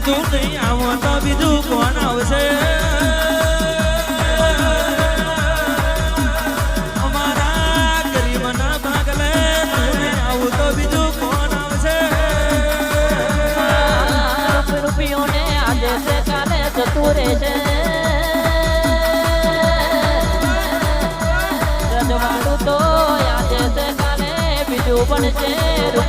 તું નહીં આવો તો બીજું કોણ આવશે? અમારા ગરીબના ભાગલે તું નહીં આવું તો બીજું કોણ આવશે? રૂપિયોને આજે છે કાલે જતું રહેશે. રજવાડું તો આજે છે કાલે બીજું પણ છે.